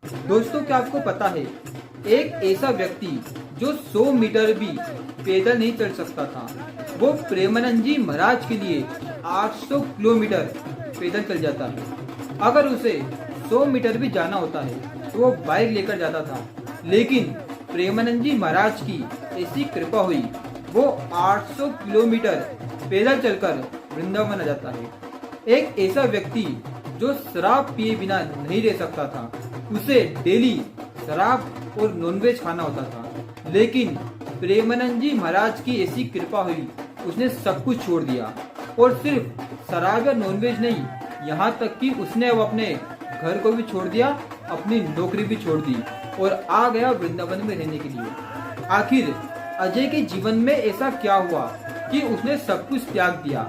दोस्तों, क्या आपको पता है, एक ऐसा व्यक्ति जो 100 मीटर भी पैदल नहीं चल सकता था, वो प्रेमानंद जी महाराज के लिए 800 किलोमीटर पैदल चल जाता है। अगर उसे 100 मीटर भी जाना होता है तो वो बाइक लेकर जाता था, लेकिन प्रेमानंद जी महाराज की ऐसी कृपा हुई, वो 800 किलोमीटर पैदल चलकर वृंदावन आ जाता है। एक ऐसा व्यक्ति जो शराब पिए बिना नहीं रह सकता था, उसे डेली शराब और नॉनवेज खाना होता था, लेकिन प्रेमानंद जी महाराज की ऐसी कृपा हुई, उसने सब कुछ छोड़ दिया। और सिर्फ शराब या नॉनवेज नहीं, यहाँ तक कि उसने अब अपने घर को भी छोड़ दिया, अपनी नौकरी भी छोड़ दी और आ गया वृंदावन में रहने के लिए। आखिर अजय के जीवन में ऐसा क्या हुआ कि उसने सब कुछ त्याग दिया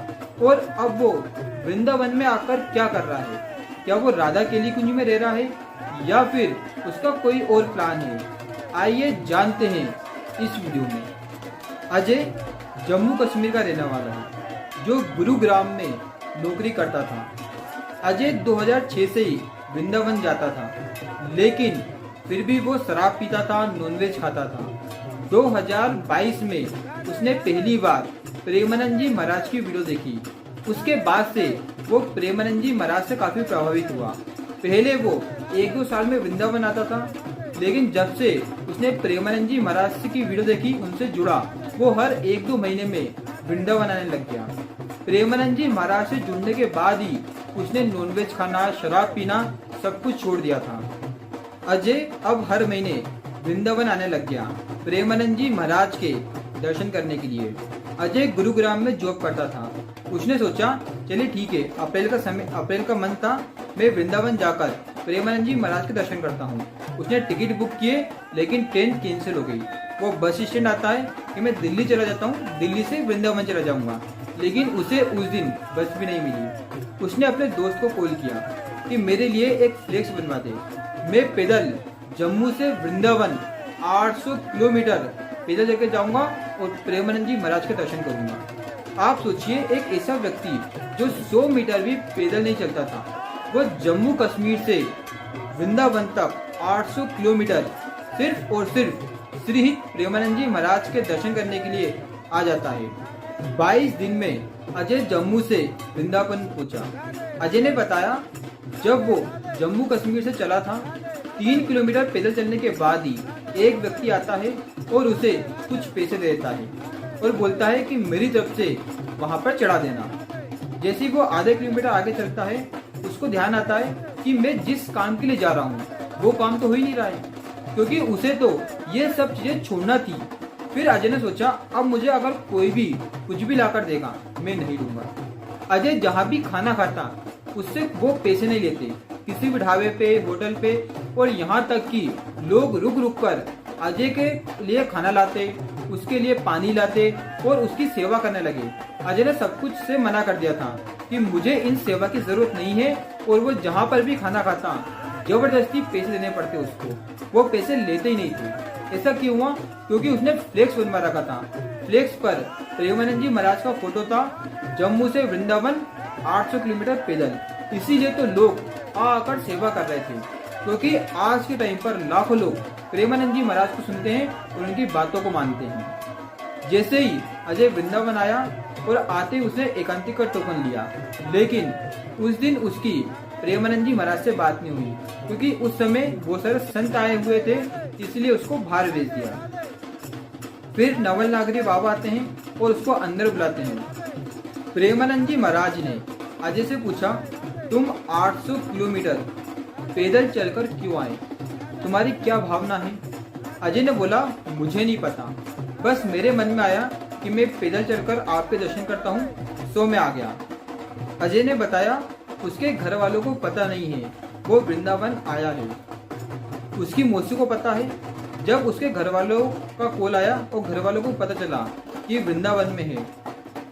और अब वो वृंदावन में आकर क्या कर रहा है? क्या वो राधा केली कुंज में रह रहा है या फिर उसका कोई और प्लान है? आइए जानते हैं इस वीडियो में। अजय जम्मू कश्मीर का रहने वाला है जो गुरुग्राम में नौकरी करता था। अजय 2006 से ही वृंदावन जाता था, लेकिन फिर भी वो शराब पीता था, नॉनवेज खाता था। 2022 में उसने पहली बार प्रेमानंद जी महाराज की वीडियो देखी। उसके बाद से वो प्रेमानंद जी महाराज से काफी प्रभावित हुआ। पहले वो 1-2 साल में वृंदावन आता था, लेकिन जब से उसने प्रेमानंद जी महाराज की वीडियो देखी, उनसे जुड़ा, वो हर 1-2 महीने में वृंदावन आने लग गया। प्रेमानंद जी महाराज से जुड़ने के बाद ही उसने नॉनवेज खाना, शराब पीना सब कुछ छोड़ दिया था। अजय अब हर महीने वृंदावन आने लग गया प्रेमानंद जी महाराज के दर्शन करने के लिए। अजय गुरुग्राम में जॉब करता था। उसने सोचा, चलिए ठीक है, अप्रैल का मंथ था, मैं वृंदावन जाकर प्रेमानंद जी महाराज के दर्शन करता हूँ। उसने टिकट बुक किए, लेकिन ट्रेन कैंसिल हो गई। वो बस स्टैंड आता है कि मैं दिल्ली चला जाता हूँ, दिल्ली से वृंदावन चला जाऊंगा, लेकिन उसे उस दिन बस भी नहीं मिली। उसने अपने दोस्त को कॉल किया कि मेरे लिए एक फ्लेक्स बनवा दे, मैं पैदल जम्मू से वृंदावन 800 किलोमीटर पैदल लेकर जाऊंगा और प्रेमानंद जी महाराज के दर्शन करूंगा। आप सोचिए, एक ऐसा व्यक्ति जो 100 मीटर भी पैदल नहीं चलता था, वो जम्मू कश्मीर से वृंदावन तक 800 किलोमीटर सिर्फ और सिर्फ श्री प्रेमानंद जी महाराज के दर्शन करने के लिए आ जाता है। 22 दिन में अजय जम्मू से वृंदावन पहुंचा। अजय ने बताया, जब वो जम्मू कश्मीर से चला था, 3 किलोमीटर पैदल चलने के बाद ही एक व्यक्ति आता है और उसे कुछ पैसे दे देता है और बोलता है कि मेरी तरफ से वहां पर चढ़ा देना। जैसे ही वो आधे किलोमीटर आगे चलता है, उसको ध्यान आता है कि मैं जिस काम के लिए जा रहा हूँ वो काम तो हो ही नहीं रहा है, क्योंकि उसे तो ये सब चीजें छोड़ना थी। फिर अजय ने सोचा, अब मुझे अगर कोई भी कुछ भी लाकर देगा, मैं नहीं लूंगा। अजय जहाँ भी खाना खाता, उससे वो पैसे नहीं लेते, किसी भी ढाबे पे, होटल पे, और यहाँ तक कि लोग रुक रुक कर अजय के लिए खाना लाते, उसके लिए पानी लाते और उसकी सेवा करने लगे। अजय ने सब कुछ से मना कर दिया था कि मुझे इन सेवा की जरूरत नहीं है, और वो जहाँ पर भी खाना खाता, जबरदस्ती पैसे देने पड़ते उसको, वो पैसे लेते ही नहीं थे। ऐसा क्यों हुआ? क्योंकि उसने फ्लेक्स बनवा रखा था। फ्लेक्स पर प्रेमानंद जी महाराज का फोटो था, जम्मू से वृंदावन 800 किलोमीटर पैदल। इसीलिए तो लोग आकर सेवा कर रहे थे, क्योंकि आज के टाइम पर लाखों लोग प्रेमानंद जी महाराज को सुनते हैं और उनकी बातों को मानते हैं। जैसे ही अजय वृंदावन आया और आते ही उसने एकांतिक का टोकन लिया, लेकिन उस दिन उसकी प्रेमानंद जी महाराज से बात नहीं हुई, क्योंकि उस समय बहुत सारे संत आए हुए थे, इसलिए उसको बाहर भेज दिया। फिर नवल नागरी बाबा आते हैं और उसको अंदर बुलाते हैं। प्रेमानंद जी महाराज ने अजय से पूछा, तुम 800 किलोमीटर पैदल चलकर क्यों आए? तुम्हारी क्या भावना है? अजय ने बोला, मुझे नहीं पता, बस मेरे मन में आया कि मैं पैदल चलकर आपके दर्शन करता हूँ, सो मैं आ गया। अजय ने बताया, उसके घर वालों को पता नहीं है वो वृंदावन आया है। उसकी मौसी को पता है। जब उसके घर वालों का कॉल आया और घर वालों को पता चला कि वृंदावन में है,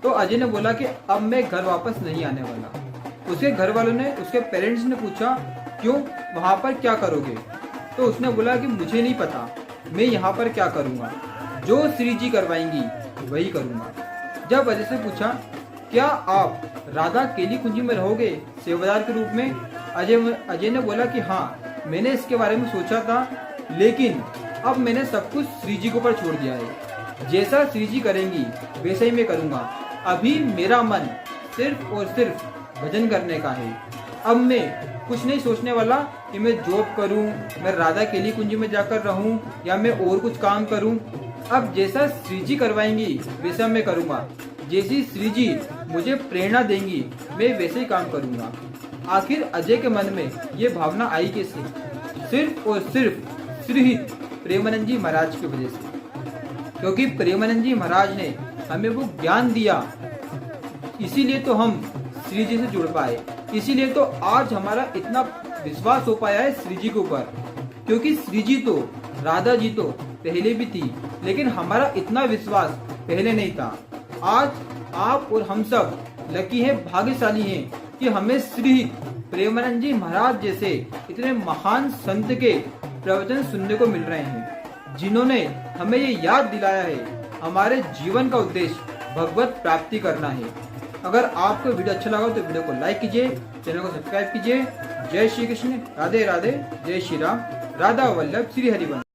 तो अजय ने बोला कि अब मैं घर वापस नहीं आने वाला। उसके घर वालों ने, उसके पेरेंट्स ने पूछा, क्यों, वहाँ पर क्या करोगे? तो उसने बोला कि मुझे नहीं पता, मैं यहाँ पर क्या करूँगा, जो श्री जी करवाएंगी वही करूँगा। जब अजय से पूछा, क्या आप राधा केली कुंजी में रहोगे सेवादार के रूप में? अजय ने बोला कि हाँ, मैंने इसके बारे में सोचा था, लेकिन अब मैंने सब कुछ श्री जी के ऊपर छोड़ दिया है। जैसा श्री जी करेंगी वैसा ही मैं करूँगा। अभी मेरा मन सिर्फ और सिर्फ भजन करने का है। अब मैं कुछ नहीं सोचने वाला कि मैं जॉब करूं, मैं राधा केली कुंज में जाकर रहूं या मैं और कुछ काम करूं। अब जैसा श्री जी करवाएंगी वैसा मैं करूंगा। जैसी श्री जी मुझे प्रेरणा देंगी मैं वैसे ही काम करूंगा। आखिर अजय के मन में ये भावना आई कैसे? सिर्फ और सिर्फ श्री प्रेमानंद जी महाराज की वजह से, क्योंकि प्रेमानंद जी महाराज ने हमें वो ज्ञान दिया, इसीलिए तो हम श्री जी से जुड़ पाए। इसीलिए तो आज हमारा इतना विश्वास हो पाया है श्री जी के ऊपर, क्योंकि श्री जी तो, राधा जी तो पहले भी थी, लेकिन हमारा इतना विश्वास पहले नहीं था। आज आप और हम सब लकी हैं, भाग्यशाली हैं कि हमें श्री प्रेमानंद जी महाराज जैसे इतने महान संत के प्रवचन सुनने को मिल रहे हैं, जिन्होंने हमें ये याद दिलाया है हमारे जीवन का उद्देश्य भगवत प्राप्ति करना है। अगर आपको वीडियो अच्छा लगा तो वीडियो को लाइक कीजिए, चैनल को सब्सक्राइब कीजिए। जय श्री कृष्ण, राधे राधे, जय श्री राम, राधा वल्लभ श्री हरिवंश।